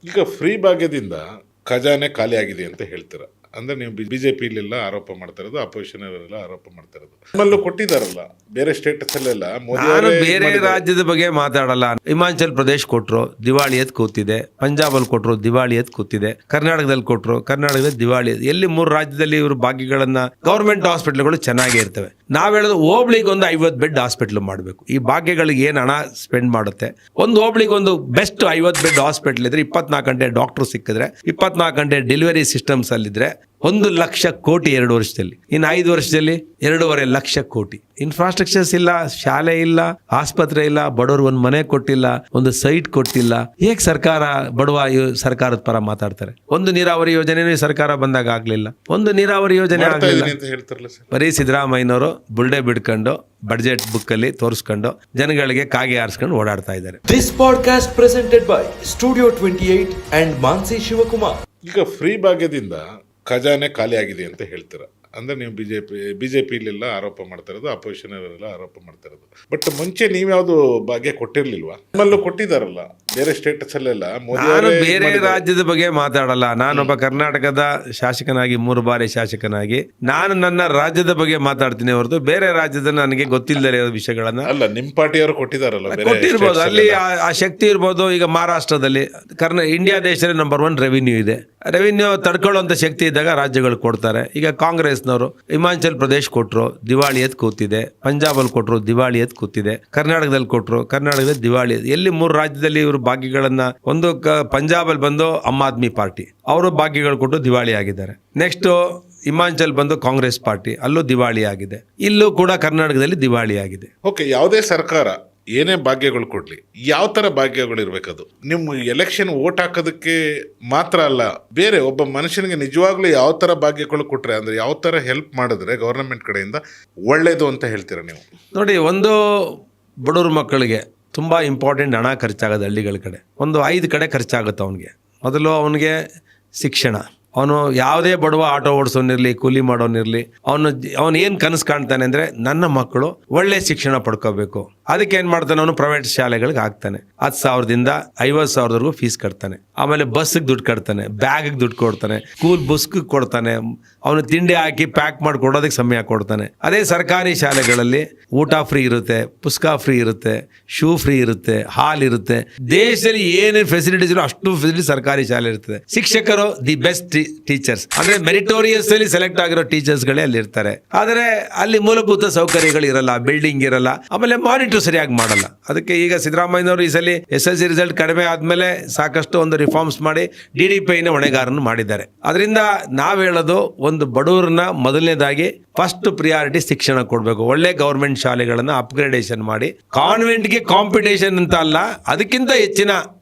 ಈಗ ಫ್ರೀ ಭಾಗ್ಯದಿಂದ ಖಜಾನೆ ಖಾಲಿ ಆಗಿದೆ ಅಂತ ಹೇಳ್ತೀರಾ. ಅಂದ್ರೆ ನೀವು ಬಿಜೆಪಿಲೆಲ್ಲ ಆರೋಪ ಮಾಡ್ತಾ ಇರೋದು, ಅಪೋಸಿಷನ್ ಅವರೆಲ್ಲ ಆರೋಪ ಮಾಡ್ತಾ ಇರೋದು. ನಮ್ಮಲ್ಲೂ ಕೊಟ್ಟಿದ್ದಾರಲ್ಲ, ಬೇರೆ ಸ್ಟೇಟಸ್ ಅಲ್ಲೆಲ್ಲ ಮೋದಿ ನಾನು ಅವರೇ ಬೇರೆ ರಾಜ್ಯದ ಬಗ್ಗೆ ಮಾತಾಡಲ್ಲ. ಹಿಮಾಚಲ್ ಪ್ರದೇಶ್ ಕೊಟ್ರು, ದಿವಾಳಿ ಎತ್ ಕೂತಿದೆ. ಪಂಜಾಬ್ ಅಲ್ಲಿ ಕೊಟ್ರು, ದಿವಾಳಿ ಎತ್ ಕೂತಿದೆ. ಕರ್ನಾಟಕದಲ್ಲಿ ಕೊಟ್ರು, ಕರ್ನಾಟಕದಲ್ಲಿ ದಿವಾಳಿ. ಎಲ್ಲಿ 3 ರಾಜ್ಯದಲ್ಲಿ ಇವರು ಭಾಗ್ಯಗಳನ್ನ ಗವರ್ಮೆಂಟ್ ಹಾಸ್ಪಿಟಲ್ಗಳು ಚೆನ್ನಾಗೇ ಇರ್ತವೆ. ನಾವ್ ಹೇಳೋದು ಹೋಬ್ಳಿಗೆ ಒಂದು 50 ಬೆಡ್ ಹಾಸ್ಪಿಟಲ್ ಮಾಡಬೇಕು. ಈ ಭಾಗ್ಯಗಳಿಗೆ ಏನ್ ಹಣ ಸ್ಪೆಂಡ್ ಮಾಡುತ್ತೆ. ಒಂದು ಹೋಬ್ಳಿಗೆ ಒಂದು ಬೆಸ್ಟ್ 50 ಬೆಡ್ ಹಾಸ್ಪಿಟಲ್ ಇದ್ರೆ 24 ಗಂಟೆ ಡಾಕ್ಟರ್ ಸಿಕ್ಕಿದ್ರೆ, 24 ಗಂಟೆ ಡೆಲಿವರಿ ಸಿಸ್ಟಮ್ಸ್ ಅಲ್ಲಿದ್ರೆ 1 ಲಕ್ಷ ಕೋಟಿ 2 ವರ್ಷದಲ್ಲಿ. ಇನ್ನು 5 ವರ್ಷದಲ್ಲಿ 2.5 ಲಕ್ಷ ಕೋಟಿ. ಇನ್ಫ್ರಾಸ್ಟ್ರಕ್ಚರ್ಸ್ ಇಲ್ಲ, ಶಾಲೆ ಇಲ್ಲ, ಆಸ್ಪತ್ರೆ ಇಲ್ಲ, ಬಡವರು ಒಂದು ಮನೆ ಕೊಟ್ಟಿಲ್ಲ, ಒಂದು ಸೈಟ್ ಕೊಟ್ಟಿಲ್ಲ. ಹೇಗೆ ಸರ್ಕಾರ ಬಡವ ಸರ್ಕಾರದ ಪರ ಮಾತಾಡ್ತಾರೆ? ಒಂದು ನೀರಾವರಿ ಯೋಜನೆ ಸರ್ಕಾರ ಬಂದಾಗ ಆಗ್ಲಿಲ್ಲ, ಒಂದು ನೀರಾವರಿ ಯೋಜನೆ ಆಗ್ಲಿಲ್ಲ. ಅಂತ ಹೇಳ್ತಾರಲ್ಲ ಸರ್. ಬರೀ ಸಿದ್ದರಾಮಯ್ಯನವರು ಬುಲ್ಡೆ ಬಿಡ್ಕೊಂಡು ಬಡ್ಜೆಟ್ ಬುಕ್ ಅಲ್ಲಿ ತೋರಿಸ್ಕೊಂಡು ಜನಗಳಿಗೆ ಕಾಗೆ ಆರಿಸ್ಕೊಂಡು ಓಡಾಡ್ತಾ ಇದ್ದಾರೆ. This podcast presented by Studio 28 and Mansi Shivakumar. ಈಗ ಫ್ರೀ ಭಾಗ್ಯದಿಂದ ಖಜಾನೆ ಖಾಲಿ ಆಗಿದೆ ಅಂತ ಹೇಳ್ತೀರಾ. ಅಂದ್ರೆ ನೀವು ಬಿಜೆಪಿಲೆಲ್ಲ ಆರೋಪ ಮಾಡ್ತಾ ಇರೋದು, ಅಪೋಸಿಷನ್ ಅವರೆಲ್ಲ ಆರೋಪ ಮಾಡ್ತಾ ಇರೋದು. ಬಟ್ ಮುಂಚೆ ನೀವ್ಯಾವ್ದು ಭಾಗ್ಯ ಕೊಟ್ಟಿರ್ಲಿಲ್ವಾ? ನಮ್ಮಲ್ಲೂ ಕೊಟ್ಟಿದ್ದಾರಲ್ಲ, ಬೇರೆ ಸ್ಟೇಟಸ್ ಅಲ್ಲೆಲ್ಲ ಮೋದಿ ನಾನು ಅವರೇ ಬೇರೆ ರಾಜ್ಯದ ಬಗ್ಗೆ ಮಾತಾಡಲ್ಲ. ನಾನೊಬ್ಬ ಕರ್ನಾಟಕದ ಶಾಸಕನಾಗಿ 3 ಬಾರಿ ಶಾಸಕನಾಗಿ ನಾನು ನನ್ನ ರಾಜ್ಯದ ಬಗ್ಗೆ ಮಾತಾಡ್ತೀನಿ ಹೊರತು ಬೇರೆ ರಾಜ್ಯದ ನನಗೆ ಗೊತ್ತಿಲ್ಲದೆ ಇರೋ ವಿಷಯಗಳನ್ನ ಅಲ್ಲ. ನಿಮ್ ಪಾರ್ಟಿಯವರು ಕೊಟ್ಟಿದ್ದಾರಲ್ಲ, ಬೇರೆ ಕೊಟ್ಟಿರ್ಬೋದು. states ಅಲ್ಲಿ ಅಲ್ಲೆಲ್ಲ. ಆ ಶಕ್ತಿ ಇರ್ಬೋದು. ಈಗ ಮಹಾರಾಷ್ಟ್ರದಲ್ಲಿ ಇಂಡಿಯಾ ದೇಶದಲ್ಲಿ ನಂಬರ್ 1 ರೆವಿನ್ಯೂ ಇದೆ. ರೆವಿನ್ಯೂ ತಡ್ಕೊಳ್ಳುವಂತ ಶಕ್ತಿ ಇದ್ದಾಗ ರಾಜ್ಯಗಳು ಕೊಡ್ತಾರೆ. ಈಗ ಕಾಂಗ್ರೆಸ್ನವರು ಹಿಮಾಚಲ್ ಪ್ರದೇಶ್ ಕೊಟ್ರು, ದಿವಾಳಿ ಎತ್ ಕೂತಿದೆ. ಪಂಜಾಬ್ ಅಲ್ಲಿ ಕೊಟ್ರು, ದಿವಾಳಿ ಎತ್ ಕೂತಿದೆ. ಕರ್ನಾಟಕದಲ್ಲಿ ಕೊಟ್ರು, ಕರ್ನಾಟಕದಲ್ಲಿ ದಿವಾಳಿ. ಎಲ್ಲಿ 3 ರಾಜ್ಯದಲ್ಲಿ ಇವರು ಭಾಗ್ಯಗಳನ್ನ ಒಂದು ಪಂಜಾಬ್ ಅಲ್ಲಿ ಬಂದು ಆಮ್ ಆದ್ಮಿ ಪಾರ್ಟಿ ಅವರು ಭಾಗ್ಯಗಳು ಕೊಟ್ಟು ದಿವಾಳಿ ಆಗಿದ್ದಾರೆ. ನೆಕ್ಸ್ಟ್ ಹಿಮಾಚಲ್ ಬಂದು ಕಾಂಗ್ರೆಸ್ ಪಾರ್ಟಿ, ಅಲ್ಲೂ ದಿವಾಳಿ ಆಗಿದೆ. ಇಲ್ಲೂ ಕೂಡ ಕರ್ನಾಟಕದಲ್ಲಿ ದಿವಾಳಿ ಆಗಿದೆ. ಓಕೆ, ಯಾವುದೇ ಸರ್ಕಾರ ಏನೇ ಭಾಗ್ಯಗಳು ಕೊಡ್ಲಿ, ಯಾವ ತರ ಭಾಗ್ಯಗಳು ಇರ್ಬೇಕದು? ನಿಮ್ಮ ಎಲೆಕ್ಷನ್ ವೋಟ್ ಹಾಕೋದಕ್ಕೆ ಮಾತ್ರ ಅಲ್ಲ, ಬೇರೆ ಒಬ್ಬ ಮನುಷ್ಯನಿಗೆ ನಿಜವಾಗ್ಲೂ ಯಾವ ತರ ಭಾಗ್ಯಗಳು ಕೊಟ್ರೆ, ಅಂದ್ರೆ ಯಾವ ತರ ಹೆಲ್ಪ್ ಮಾಡಿದ್ರೆ ಗವರ್ನಮೆಂಟ್ ಕಡೆಯಿಂದ ಒಳ್ಳೇದು ಅಂತ ಹೇಳ್ತೀರಾ ನೀವು? ನೋಡಿ, ಒಂದು ಬಡವ್ರ ಮಕ್ಕಳಿಗೆ ತುಂಬ ಇಂಪಾರ್ಟೆಂಟ್ ಹಣ ಖರ್ಚಾಗೋದು ಹಳ್ಳಿಗಳ ಕಡೆ. ಒಂದು 5 ಕಡೆ ಖರ್ಚಾಗುತ್ತೆ ಅವನಿಗೆ. ಮೊದಲು ಅವನಿಗೆ ಶಿಕ್ಷಣ. ಅವನು ಯಾವುದೇ ಬಡವ ಆಟೋ ಓಡಿಸೋನಿರಲಿ, ಕೂಲಿ ಮಾಡೋನಿರಲಿ, ಅವನು ಏನು ಕನಸು ಕಾಣ್ತಾನೆ ಅಂದರೆ ನನ್ನ ಮಕ್ಕಳು ಒಳ್ಳೆ ಶಿಕ್ಷಣ ಪಡ್ಕೋಬೇಕು. ಅದಕ್ಕೆ ಏನು ಮಾಡ್ತಾನೆ, ಅವನು ಪ್ರೈವೇಟ್ ಶಾಲೆಗಳಿಗೆ ಹಾಕ್ತಾನೆ. 10,000ದಿಂದ 50,000ವರೆಗೂ ಫೀಸ್ ಕಟ್ತಾನೆ. ಆಮೇಲೆ ಬಸ್ಗೆ ದುಡ್ಡು ಕಟ್ತಾನೆ, ಬ್ಯಾಗಿಗೆ ದುಡ್ಡು ಕೊಡ್ತಾನೆ, ಸ್ಕೂಲ್ ಬುಸ್ಗೆ ಕೊಡ್ತಾನೆ, ಅವನು ತಿಂಡಿ ಹಾಕಿ ಪ್ಯಾಕ್ ಮಾಡಿ ಕೊಡೋದಕ್ಕೆ ಸಮಯ ಕೊಡ್ತಾನೆ. ಅದೇ ಸರ್ಕಾರಿ ಶಾಲೆಗಳಲ್ಲಿ ಊಟ ಫ್ರೀ ಇರುತ್ತೆ, ಪುಸ್ತಕ ಫ್ರೀ ಇರುತ್ತೆ, ಶೂ ಫ್ರೀ ಇರುತ್ತೆ, ಹಾಲ್ ಇರುತ್ತೆ. ದೇಶದಲ್ಲಿ ಏನೇನು ಫೆಸಿಲಿಟೀಸ್ ಇರೋ ಅಷ್ಟು ಫೆಸಿಲಿಟಿ ಸರ್ಕಾರಿ ಶಾಲೆ ಇರ್ತದೆ. ಶಿಕ್ಷಕರು ದಿ ಬೆಸ್ಟ್ ಟೀಚರ್ಸ್, ಅಂದ್ರೆ ಮೆರಿಟೋರಿಯಸ್ ಅಲ್ಲಿ ಸೆಲೆಕ್ಟ್ ಆಗಿರೋ ಟೀಚರ್ಸ್ಗಳೇ ಅಲ್ಲಿ ಇರ್ತಾರೆ. ಆದರೆ ಅಲ್ಲಿ ಮೂಲಭೂತ ಸೌಕರ್ಯಗಳು ಇರಲ್ಲ, ಬಿಲ್ಡಿಂಗ್ ಇರಲ್ಲ, ಆಮೇಲೆ ಮಾನಿಟರ್ ಸರಿಯಾಗಿ ಮಾಡಲ್ಲ. ಅದಕ್ಕೆ ಈಗ ಸಿದ್ದರಾಮಯ್ಯನವರು ಈ ಸಲ SSLC ರಿಸಲ್ಟ್ ಕಡಿಮೆ ಆದ್ಮೇಲೆ ಸಾಕಷ್ಟು ಒಂದು ರಿಫಾರ್ಮ್ಸ್ ಮಾಡಿ DDPIನ ಹೊಣೆಗಾರನ್ನು ಮಾಡಿದ್ದಾರೆ. ಅದರಿಂದ ನಾವ್ ಹೇಳೋದು, ಒಂದು ಬಡವರನ್ನ ಮೊದಲನೇದಾಗಿ ಫಸ್ಟ್ ಪ್ರಿಯಾರಿಟಿ ಶಿಕ್ಷಣ ಕೊಡಬೇಕು. ಒಳ್ಳೆ ಗವರ್ಮೆಂಟ್ ಶಾಲೆಗಳನ್ನ ಅಪ್ಗ್ರೇಡೇಷನ್ ಮಾಡಿ, ಕಾನ್ವೆಂಟ್ಗೆ ಕಾಂಪಿಟೇಷನ್ ಅಂತ ಅಲ್ಲ, ಅದಕ್ಕಿಂತ ಹೆಚ್ಚಿನ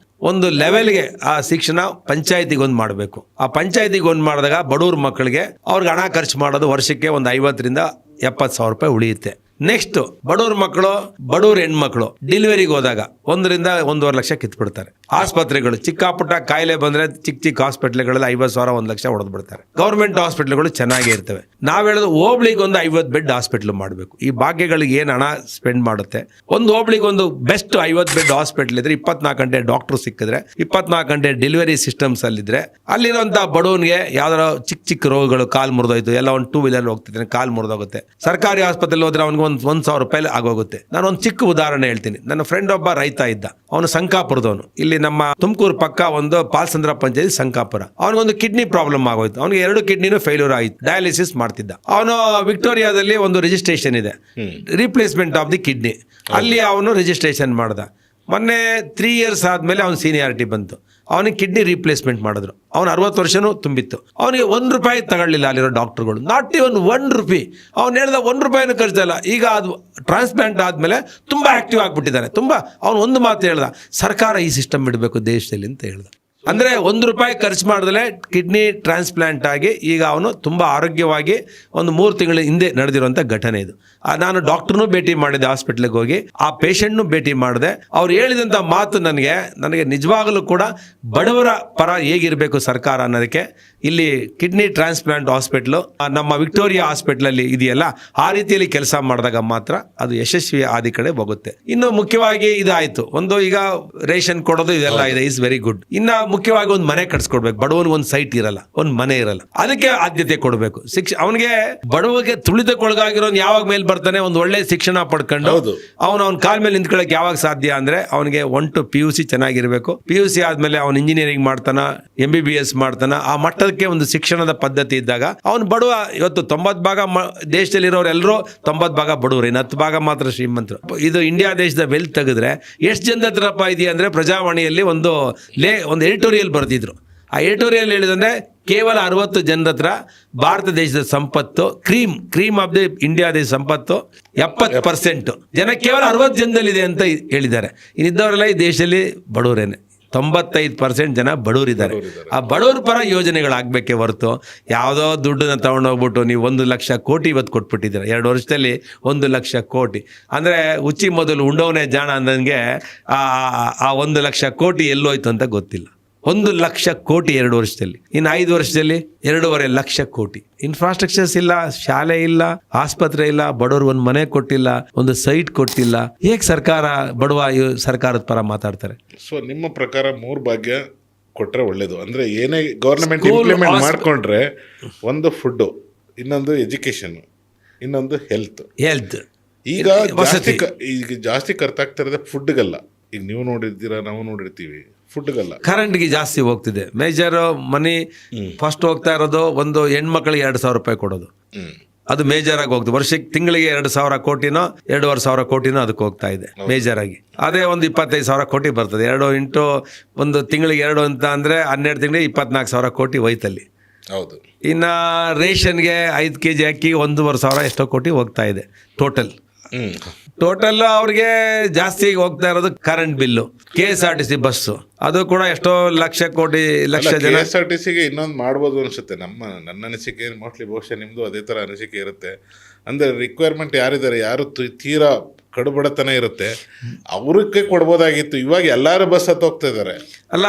ಒಂದು ಲೆವೆಲ್ಗೆ ಆ ಶಿಕ್ಷಣ ಪಂಚಾಯತಿಗೆ ಒಂದು ಮಾಡಬೇಕು. ಆ ಪಂಚಾಯತಿಗೆ ಒಂದು ಮಾಡಿದಾಗ ಬಡವ್ರ ಮಕ್ಕಳಿಗೆ ಅವ್ರಿಗೆ ಹಣ ಖರ್ಚು ಮಾಡೋದು ವರ್ಷಕ್ಕೆ ಒಂದು 50,000ರಿಂದ 70,000 ರೂಪಾಯಿ ಉಳಿಯುತ್ತೆ. ನೆಕ್ಸ್ಟ್ ಬಡವ್ರ ಮಕ್ಕಳು, ಬಡವ್ರ ಹೆಣ್ಮಕ್ಳು ಡೆಲಿವರಿಗೆ ಹೋದಾಗ 1ರಿಂದ 1.5 ಲಕ್ಷ ಕಿತ್ಬಿಡ್ತಾರೆ. ಆಸ್ಪತ್ರೆಗಳು ಚಿಕ್ಕ ಕಾಯಿಲೆ ಬಂದ್ರೆ ಚಿಕ್ಕ ಹಾಸ್ಪಿಟ್ಲ್ಗಳಲ್ಲಿ 50,000 1 ಲಕ್ಷ ಹೊಡೆದು ಬಿಡ್ತಾರೆ. ಗವರ್ಮೆಂಟ್ ಹಾಸ್ಪಿಟ್ಲ್ಗಳು ಚೆನ್ನಾಗೇ ಇರ್ತವೆ. ನಾವ್ ಹೇಳೋದು ಹೋಬ್ಳಿಗೆ ಒಂದು 50 ಬೆಡ್ ಹಾಸ್ಪಿಟ್ಲ್ ಮಾಡಬೇಕು. ಈ ಭಾಗ್ಯಗಳಿಗೆ ಏನ್ ಹಣ ಸ್ಪೆಂಡ್ ಮಾಡುತ್ತೆ. ಒಂದು ಹೋಬ್ಳಿಗೆ ಒಂದು ಬೆಸ್ಟ್ 50 ಬೆಡ್ ಹಾಸ್ಪಿಟ್ಲ್ ಇದ್ರೆ 24 ಗಂಟೆ ಡಾಕ್ಟರ್ ಸಿಕ್ಕಿದ್ರೆ, 24 ಗಂಟೆ ಡೆಲಿವರಿ ಸಿಸ್ಟಮ್ಸ್ ಅಲ್ಲಿದ್ರೆ, ಅಲ್ಲಿರುವಂತ ಬಡವನಿಗೆ ಯಾವ್ದಾರ ಚಿಕ್ಕ ರೋಗಗಳು, ಕಾಲ್ ಮುರಿದೋಯ್ತು, ಎಲ್ಲ ಒಂದು 2 ವೀಲರ್ ಹೋಗ್ತಿದ್ದಾನೆ, ಕಾಲ್ ಮುರಿದೋಗುತ್ತೆ. ಸರ್ಕಾರಿ ಆಸ್ಪತ್ರೆಯಲ್ಲಿ ಹೋದ್ರೆ ಅವ್ನಿಗೆ 1,000 ರೂಪಾಯಿ ಆಗೋಗುತ್ತೆ. ನಾನು ಒಂದು ಚಿಕ್ಕ ಉದಾಹರಣೆ ಹೇಳ್ತೀನಿ. ನನ್ನ ಫ್ರೆಂಡ್ ಒಬ್ಬ ರೈತ ಇದ್ದ, ಅವನು ಸಂಕಾಪುರದವನು. ಇಲ್ಲಿ ನಮ್ಮ ತುಮಕೂರು ಪಕ್ಕ ಒಂದು ಪಾಲ್ಸಂದ್ರ ಪಂಚಾಯತ್ ಸಂಕಾಪುರ. ಅವನಿಗೊಂದು ಕಿಡ್ನಿ ಪ್ರಾಬ್ಲಮ್ ಆಗೋಯ್ತು. ಅವನಿಗೆ 2 ಕಿಡ್ನಿನೂ ಫೇಲ್ಯೂರ್ ಆಯಿತು. ಡಯಾಲಿಸಿಸ್ ಮಾಡ್ತಿದ್ದ. ಅವನು ವಿಕ್ಟೋರಿಯಾದಲ್ಲಿ ಒಂದು ರಿಜಿಸ್ಟ್ರೇಷನ್ ಇದೆ, ರಿಪ್ಲೇಸ್ಮೆಂಟ್ ಆಫ್ ದಿ ಕಿಡ್ನಿ. ಅಲ್ಲಿ ಅವನು ರಿಜಿಸ್ಟ್ರೇಷನ್ ಮಾಡ್ದ. ಮೊನ್ನೆ 3 ಇಯರ್ಸ್ ಆದ್ಮೇಲೆ ಅವನ ಸೀನಿಯಾರಿಟಿ ಬಂತು. ಅವನಿಗೆ ಕಿಡ್ನಿ ರೀಪ್ಲೇಸ್ಮೆಂಟ್ ಮಾಡಿದ್ರು. ಅವನು 60 ವರ್ಷನೂ ತುಂಬಿತ್ತು. ಅವನಿಗೆ 1 ರೂಪಾಯಿ ತಗೊಳ್ಳಿಲ್ಲ ಅಲ್ಲಿರೋ ಡಾಕ್ಟರ್ಗಳು. ನಾಟ್ ಇವನ್ 1 ರೂಪಾಯಿ. ಅವ್ನು ಹೇಳ್ದ 1 ರೂಪಾಯಿನೂ ಖರ್ಚಲ್ಲ. ಈಗ ಅದು ಟ್ರಾನ್ಸ್ಪ್ಲಾಂಟ್ ಆದ್ಮೇಲೆ ತುಂಬಾ ಆಕ್ಟಿವ್ ಆಗಿಬಿಟ್ಟಿದ್ದಾನೆ. ತುಂಬಾ ಅವನು ಒಂದು ಮಾತು ಹೇಳ್ದ, ಸರ್ಕಾರ ಈ ಸಿಸ್ಟಮ್ ಬಿಡಬೇಕು ದೇಶದಲ್ಲಿ ಅಂತ ಹೇಳ್ದ. ಅಂದ್ರೆ 1 ರೂಪಾಯಿ ಖರ್ಚು ಮಾಡಿದ್ರೆ ಕಿಡ್ನಿ ಟ್ರಾನ್ಸ್ಪ್ಲಾಂಟ್ ಆಗಿ ಈಗ ಅವನು ತುಂಬಾ ಆರೋಗ್ಯವಾಗಿ ಒಂದು 3 ತಿಂಗಳ ಹಿಂದೆ ನಡೆದಿರುವಂತ ಘಟನೆ ಇದು. ನಾನು ಡಾಕ್ಟರ್ನು ಭೇಟಿ ಮಾಡಿದೆ, ಹಾಸ್ಪಿಟ್ಲಿಗೆ ಹೋಗಿ ಆ ಪೇಷಂಟ್ನು ಭೇಟಿ ಮಾಡಿದೆ. ಅವ್ರು ಹೇಳಿದಂತ ಮಾತು ನನಗೆ ನಿಜವಾಗಲೂ ಕೂಡ ಬಡವರ ಪರ ಹೇಗಿರಬೇಕು ಸರ್ಕಾರ ಅನ್ನೋದಕ್ಕೆ ಇಲ್ಲಿ ಕಿಡ್ನಿ ಟ್ರಾನ್ಸ್ಪ್ಲಾಂಟ್ ಹಾಸ್ಪಿಟ್ಲು ನಮ್ಮ ವಿಕ್ಟೋರಿಯಾ ಹಾಸ್ಪಿಟ್ಲ್ ಅಲ್ಲಿ ಇದೆಯಲ್ಲ, ಆ ರೀತಿಯಲ್ಲಿ ಕೆಲಸ ಮಾಡಿದಾಗ ಮಾತ್ರ ಅದು ಯಶಸ್ವಿ ಆದಿ ಕಡೆ ಹೋಗುತ್ತೆ. ಇನ್ನು ಮುಖ್ಯವಾಗಿ ಇದಾಯ್ತು, ಒಂದು ಈಗ ರೇಷನ್ ಕೊಡೋದು ಇದೆಲ್ಲ ಇದೆ, ಇಸ್ ವೆರಿ ಗುಡ್. ಇನ್ನ ಮುಖ್ಯವಾಗಿ ಒಂದು ಮನೆ ಕಟ್ಸ್ಕೊಡ್ಬೇಕು. ಬಡವನಿಗೆ ಒಂದು ಸೈಟ್ ಇರಲ್ಲ, ಒಂದು ಮನೆ ಇರಲ್ಲ, ಅದಕ್ಕೆ ಆದ್ಯತೆ ಕೊಡಬೇಕು. ಅವನಿಗೆ ಬಡವಗೆ ತುಳಿತಕ್ಕೊಳಗಾಗಿರೋನ್ ಯಾವಾಗ ಮೇಲೆ ಬರ್ತಾನೆ, ಒಂದು ಒಳ್ಳೆ ಶಿಕ್ಷಣ ಪಡ್ಕೊಂಡು ಅವನ ಕಾಲ್ ಮೇಲೆ ನಿಂತ್ಕೊಳ್ಳೋಕೆ ಯಾವಾಗ ಸಾಧ್ಯ ಅಂದ್ರೆ ಅವನಿಗೆ 1 to PUC ಚೆನ್ನಾಗಿರ್ಬೇಕು. PUC ಆದ್ಮೇಲೆ ಅವನು ಇಂಜಿನಿಯರಿಂಗ್ ಮಾಡ್ತಾನ, MBBS ಮಾಡ್ತಾನ, ಆ ಮಟ್ಟಕ್ಕೆ ಒಂದು ಶಿಕ್ಷಣದ ಪದ್ಧತಿ ಇದ್ದಾಗ ಅವನು ಬಡವ. ಇವತ್ತು 90 ಭಾಗ ದೇಶದಲ್ಲಿ ಇರೋರೆಲ್ಲರೂ 90 ಭಾಗ ಬಡವರು, ಇನ್ನು 10 ಭಾಗ ಮಾತ್ರ ಶ್ರೀಮಂತರು. ಇದು ಇಂಡಿಯಾ ದೇಶದ ವೆಲ್ತ್ ತೆಗೆದ್ರೆ ಎಷ್ಟು ಜನದ ಹತ್ರಪ್ಪ ಇದೆಯಾ ಅಂದ್ರೆ, ಪ್ರಜಾವಾಣಿಯಲ್ಲಿ ಒಂದು ಎಡಿಟೋರಿಯಲ್ ಬರೆದಿದ್ರು. ಆ ಎಡಿಟೋರಿಯಲ್ ಹೇಳಿದಂದ್ರೆ ಕೇವಲ 60 ಜನರ ಹತ್ರ ಭಾರತ ದೇಶದ ಸಂಪತ್ತು, ಕ್ರೀಮ್ ಆಫ್ ದ ಇಂಡಿಯಾ ದೇಶ ಸಂಪತ್ತು 70% ಜನ ಕೇವಲ 60 ಜನದಲ್ಲಿದೆ ಅಂತ ಹೇಳಿದ್ದಾರೆ. ಇನ್ನಿದ್ದವರೆಲ್ಲ ಈ ದೇಶದಲ್ಲಿ ಬಡವರೇನೆ. 95% ಜನ ಬಡವರಿದ್ದಾರೆ. ಆ ಬಡವರ ಪರ ಯೋಜನೆಗಳಾಗಬೇಕೇ ಹೊರತು ಯಾವುದೋ ದುಡ್ಡನ್ನ ತಗೊಂಡೋಗ್ಬಿಟ್ಟು ನೀವು 1 ಲಕ್ಷ ಕೋಟಿ ಇವತ್ತು ಕೊಟ್ಬಿಟ್ಟಿದ್ದೀರ. 2 ವರ್ಷದಲ್ಲಿ 1 ಲಕ್ಷ ಕೋಟಿ ಅಂದರೆ ಉಚ್ಚಿ ಮೊದಲು ಉಂಡವನೇ ಜಾಣ ಅಂದಂಗೆ ಆ 1 ಲಕ್ಷ ಕೋಟಿ ಎಲ್ಲೋಯ್ತು ಅಂತ ಗೊತ್ತಿಲ್ಲ. 1 ಲಕ್ಷ ಕೋಟಿ 2 ವರ್ಷದಲ್ಲಿ. ಇನ್ನು 5 ವರ್ಷದಲ್ಲಿ 2.5 ಲಕ್ಷ ಕೋಟಿ. ಇನ್ಫ್ರಾಸ್ಟ್ರಕ್ಚರ್ಸ್ ಇಲ್ಲ, ಶಾಲೆ ಇಲ್ಲ, ಆಸ್ಪತ್ರೆ ಇಲ್ಲ, ಬಡವರು ಒಂದು ಮನೆ ಕೊಟ್ಟಿಲ್ಲ, ಒಂದು ಸೈಟ್ ಕೊಟ್ಟಿಲ್ಲ. ಹೇಗೆ ಸರ್ಕಾರದ ಪರ ಮಾತಾಡ್ತಾರೆ? ಸೊ ನಿಮ್ಮ ಪ್ರಕಾರ 3 ಭಾಗ್ಯ ಕೊಟ್ರೆ ಒಳ್ಳೇದು ಅಂದ್ರೆ ಏನೇ ಗವರ್ನಮೆಂಟ್ ಇಂಪ್ಲಿಮೆಂಟ್ ಮಾಡ್ಕೊಂಡ್ರೆ, ಒಂದು ಫುಡ್, ಇನ್ನೊಂದು ಎಜುಕೇಶನ್, ಇನ್ನೊಂದು ಹೆಲ್ತ್. ಈಗ ಜಾಸ್ತಿ ಖರ್ಚಾಗ್ತಾ ಇರೋದೇ ಫುಡ್ಗಲ್ಲ. ಈಗ ನೀವು ನೋಡಿರ್ತೀರಾ, ನಾವು ನೋಡಿರ್ತೀವಿ, ಫುಡ್ಗಲ್ಲ, ಕರೆಂಟ್ಗೆ ಜಾಸ್ತಿ ಹೋಗ್ತಿದೆ. ಮೇಜರ್ ಮನಿ ಫಸ್ಟ್ ಹೋಗ್ತಾ ಇರೋದು ಒಂದು ಹೆಣ್ಮಕ್ಳಿಗೆ 2,000 ರೂಪಾಯಿ ಕೊಡೋದು, ಅದು ಮೇಜರ್ ಆಗಿ ಹೋಗ್ತದೆ. ವರ್ಷಕ್ಕೆ ತಿಂಗಳಿಗೆ 2,000 ಕೋಟಿನೋ 2,500 ಕೋಟಿನೋ ಅದಕ್ಕೆ ಹೋಗ್ತಾ ಇದೆ ಮೇಜರ್ ಆಗಿ. ಅದೇ ಒಂದು 25,000 ಕೋಟಿ ಬರ್ತದೆ. 2 ಇಂಟು ಒಂದು ತಿಂಗಳಿಗೆ 2 ಅಂತ ಅಂದ್ರೆ 12 ತಿಂಗಳಿಗೆ 24,000 ಕೋಟಿ ಹೋಯ್ತಲ್ಲಿ. ಹೌದು. ಇನ್ನು ರೇಷನ್ಗೆ 5 kg ಅಕ್ಕಿ 1,500 ಎಷ್ಟೋ ಕೋಟಿ ಹೋಗ್ತಾ ಇದೆ ಟೋಟಲ್. ಅವ್ರಿಗೆ ಜಾಸ್ತಿ ಹೋಗ್ತಾ ಇರೋದು ಕರೆಂಟ್ ಬಿಲ್ಲು, KSRTC ಬಸ್ಸು, ಅದು ಕೂಡ ಎಷ್ಟೋ ಲಕ್ಷ ಜನ. KSRTCಗೆ ಇನ್ನೊಂದು ಮಾಡ್ಬೋದು ಅನ್ಸುತ್ತೆ. ನನ್ನ ಅನಿಸಿಕೆ, ಮೋಸ್ಟ್ಲಿ ಬಹುಶಃ ನಿಮ್ದು ಅದೇ ತರ ಅನಿಸಿಕೆ ಇರುತ್ತೆ. ಅಂದ್ರೆ ರಿಕ್ವೈರ್ಮೆಂಟ್ ಯಾರಿದ್ದಾರೆ, ಯಾರು ತೀರಾ ಕಡುಬಡತನ ಇರುತ್ತೆ, ಅವ್ರಿಗೆ ಕೊಡ್ಬೋದಾಗಿತ್ತು. ಇವಾಗ ಎಲ್ಲಾರು ಬಸ್ ಹತ್ತು ಹೋಗ್ತಾ ಇದಾರೆ. ಅಲ್ಲ,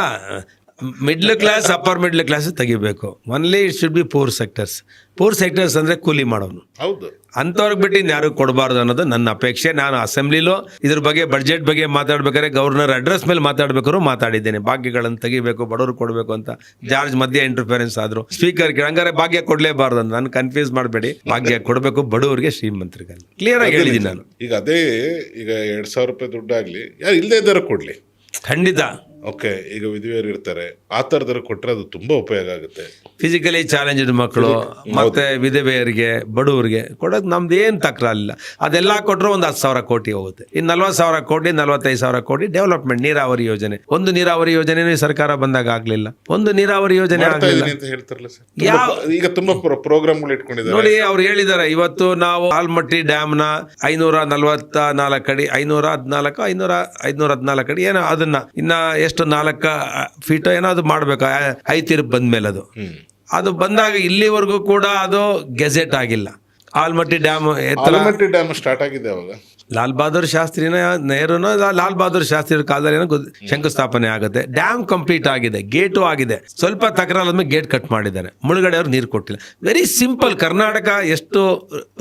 middle class, upper middle class ತೆಗಿಬೇಕು. Only it should be poor sectors ಅಂದ್ರೆ ಕೂಲಿ ಮಾಡೋನು. ಹೌದು, ಅಂಥವ್ರಿಗೆ ಬಿಟ್ಟು ಯಾರು ಕೊಡಬಾರ್ದು ಅನ್ನೋದು ನನ್ನ ಅಪೇಕ್ಷೆ. ನಾನು ಅಸೆಂಬ್ಲಿಲೂ ಇದ್ರ ಬಗ್ಗೆ, ಬಡ್ಜೆಟ್ ಬಗ್ಗೆ ಮಾತಾಡ್ಬೇಕಾದ್ರೆ ಗವರ್ನರ್ ಅಡ್ರೆಸ್ ಮೇಲೆ ಮಾತಾಡ್ಬೇಕಾದ್ರು ಮಾತಾಡಿದ್ದೇನೆ. ಭಾಗ್ಯಗಳನ್ನು ತೆಗಿಬೇಕು, ಬಡವರು ಕೊಡಬೇಕು ಅಂತ. ಜಾರ್ಜ್ ಮಧ್ಯ ಇಂಟರ್ಫಿಯರೆನ್ಸ್ ಆದ್ರು. ಸ್ಪೀಕರ್ ಹಂಗಾರೆ ಭಾಗ್ಯ ಕೊಡ್ಲೇಬಾರ್ದು ಅಂತ. ನಾನು ಕನ್ಫ್ಯೂಸ್ ಮಾಡಬೇಡಿ, ಭಾಗ್ಯ ಕೊಡಬೇಕು ಬಡವರಿಗೆ, ಶ್ರೀಮಂತರಿಗೆ. ಕ್ಲಿಯರ್ ಆಗಿ ಹೇಳಿದ್ದೀನಿ ನಾನು. ಈಗ 2,000 ರೂಪಾಯಿ ದುಡ್ಡಾಗ್ಲಿ, ಯಾರು ಇಲ್ಲದೇ ಇದ್ದಾರೆ ಕೊಡ್ಲಿ, ಖಂಡಿತ. ಓಕೆ, ಈಗ ವಿಧವೆಯರು ಇರ್ತಾರೆ, ಆ ಥರದವ್ರು ಕೊಟ್ಟರೆ ಅದು ತುಂಬಾ ಉಪಯೋಗ ಆಗುತ್ತೆ. ಫಿಸಿಕಲಿ ಚಾಲೆಂಜ್ಡ್ ಮಕ್ಕಳು ಮತ್ತೆ ವಿಧವೆಯರಿಗೆ, ಬಡವರಿಗೆ ಕೊಡೋದು ನಮ್ದು ಏನು ತಕರಾರಿಲ್ಲ. ಅದೆಲ್ಲ ಕೊಟ್ಟರು ಒಂದು 10,000 ಕೋಟಿ ಹೋಗುತ್ತೆ. ಇನ್ನು 40,000 ಕೋಟಿ 45,000 ಕೋಟಿ ಡೆವಲಪ್ಮೆಂಟ್, ನೀರಾವರಿ ಯೋಜನೆ. ಒಂದು ನೀರಾವರಿ ಯೋಜನೆ ಸರ್ಕಾರ ಬಂದಾಗ ಆಗ್ಲಿಲ್ಲ. ಒಂದು ನೀರಾವರಿ ಯೋಜನೆ ಆಗಲಿಲ್ಲ ಅಂತ ಹೇಳ್ತಾರಲ್ಲ ಸರ್. ಈಗ ತುಂಬಾ ಪ್ರೋಗ್ರಾಮ್ಗಳು ಇಟ್ಕೊಂಡಿದ್ದಾರೆ ನೋಡಿ. ಅವ್ರು ಹೇಳಿದ್ದಾರೆ, ಇವತ್ತು ನಾವು ಆಲ್ಮಟ್ಟಿ ಡ್ಯಾಮ್ನ 544 ಅಡಿ, 514 ಅಡಿ ಏನೋ, ಅದನ್ನ ಇನ್ನ ಎಷ್ಟು 4 ಫೀಟ್ ಏನೋ ಅದು ಮಾಡ್ಬೇಕು ಐತಿರ್ಪ್ ಬಂದ್ಮೇಲೆ. ಅದು ಬಂದಾಗ ಇಲ್ಲಿವರೆಗೂ ಕೂಡ ಅದು ಗೆಜೆಟ್ ಆಗಿಲ್ಲ. ಆಲ್ಮಟ್ಟಿ ಡ್ಯಾಮ್ ಸ್ಟಾರ್ಟ್ ಆಗಿದೆ ಅವಾಗ. ಲಾಲ್ ಬಹದ್ದೂರ್ ಶಾಸ್ತ್ರಿನ ನೆಹರೂನ ಲಾಲ್ ಬಹದ್ದೂರ್ ಶಾಸ್ತ್ರಿ ಕಾಲದಲ್ಲಿ ಏನೋ ಶಂಕುಸ್ಥಾಪನೆ ಆಗುತ್ತೆ. ಡ್ಯಾಮ್ ಕಂಪ್ಲೀಟ್ ಆಗಿದೆ, ಗೇಟು ಆಗಿದೆ. ಸ್ವಲ್ಪ ತಕರಾರಾದ್ಮೇಲೆ ಗೇಟ್ ಕಟ್ ಮಾಡಿದ್ದಾರೆ. ಮುಳುಗಡೆ ಅವ್ರು ನೀರು ಕೊಟ್ಟಿಲ್ಲ. Very simple. ಕರ್ನಾಟಕ ಎಷ್ಟು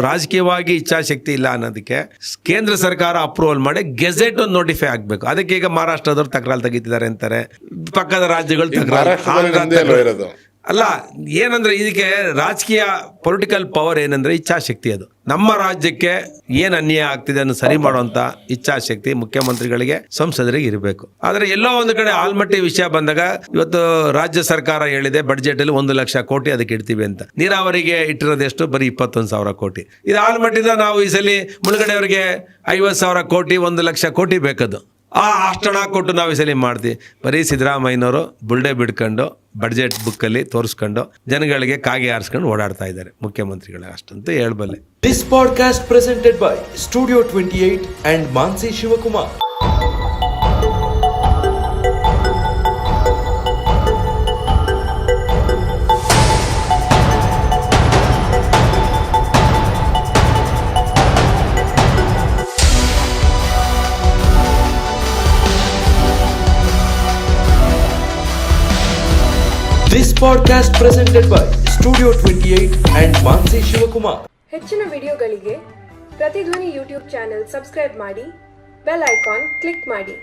ರಾಜಕೀಯವಾಗಿ ಇಚ್ಛಾಶಕ್ತಿ ಇಲ್ಲ ಅನ್ನೋದಕ್ಕೆ ಕೇಂದ್ರ ಸರ್ಕಾರ ಅಪ್ರೂವಲ್ ಮಾಡಿ ಗೆಜೆಟ್ ಒಂದು ನೋಟಿಫೈ ಆಗ್ಬೇಕು. ಅದಕ್ಕೆ ಈಗ ಮಹಾರಾಷ್ಟ್ರದವ್ರು ತಕರಾರು ತೆಗಿತಿದ್ದಾರೆ ಅಂತಾರೆ, ಪಕ್ಕದ ರಾಜ್ಯಗಳು ತಕರಾರು. ಅಲ್ಲ, ಏನಂದ್ರೆ ಇದಕ್ಕೆ ರಾಜಕೀಯ ಪೊಲಿಟಿಕಲ್ ಪವರ್ ಏನಂದ್ರೆ ಇಚ್ಛಾಶಕ್ತಿ. ಅದು ನಮ್ಮ ರಾಜ್ಯಕ್ಕೆ ಏನು ಅನ್ಯಾಯ ಆಗ್ತಿದೆ ಅನ್ನೋ ಸರಿ ಮಾಡುವಂತ ಇಚ್ಛಾಶಕ್ತಿ ಮುಖ್ಯಮಂತ್ರಿಗಳಿಗೆ, ಸಂಸದರಿಗೆ ಇರಬೇಕು. ಆದ್ರೆ ಎಲ್ಲೋ ಒಂದು ಕಡೆ ಆಲ್ಮಟ್ಟಿ ವಿಷಯ ಬಂದಾಗ ಇವತ್ತು ರಾಜ್ಯ ಸರ್ಕಾರ ಹೇಳಿದೆ ಬಡ್ಜೆಟ್ ಅಲ್ಲಿ 1 ಲಕ್ಷ ಕೋಟಿ ಅದಕ್ಕೆ ಇಡ್ತೀವಿ ಅಂತ. ನೀರಾವರಿಗೆ ಇಟ್ಟಿರೋದೆಷ್ಟು? ಬರೀ 21,000 ಕೋಟಿ. ಇದು ಆಲ್ಮಟ್ಟಿದ ನಾವು ಈ ಸಲ ಮುಳುಗಡೆಯವರಿಗೆ 50,000 ಕೋಟಿ, 1 ಲಕ್ಷ ಕೋಟಿ ಬೇಕದು. ಅಷ್ಟು ಹಣ ಕೊಟ್ಟು ನಾವು ಈ ಸಲ ಮಾಡ್ತೀವಿ. ಬರೀ ಸಿದ್ದರಾಮಯ್ಯನವರು ಬುಲ್ಡೆ ಬಿಡ್ಕೊಂಡು ಬಡ್ಜೆಟ್ ಬುಕ್ಕಲ್ಲಿ ತೋರಿಸ್ಕೊಂಡು ಜನಗಳಿಗೆ ಕಾಗೆ ಆರಿಸ್ಕೊಂಡು ಓಡಾಡ್ತಾ ಇದ್ದಾರೆ ಮುಖ್ಯಮಂತ್ರಿಗಳು, ಅಷ್ಟಂತೂ ಹೇಳ್ಬಲ್ಲೆ. This podcast presented by Studio 28 and Mansi Shivakumar. This podcast presented by Studio 28 and Mansi Shivakumar. ಹೆಚ್ಚಿನ ವಿಡಿಯೋಗಳಿಗೆ ಪ್ರತಿಧ್ವನಿ ಯೂಟ್ಯೂಬ್ ಚಾನೆಲ್ ಸಬ್ಸ್ಕ್ರೈಬ್ ಮಾಡಿ, ಬೆಲ್ ಐಕಾನ್ ಕ್ಲಿಕ್ ಮಾಡಿ.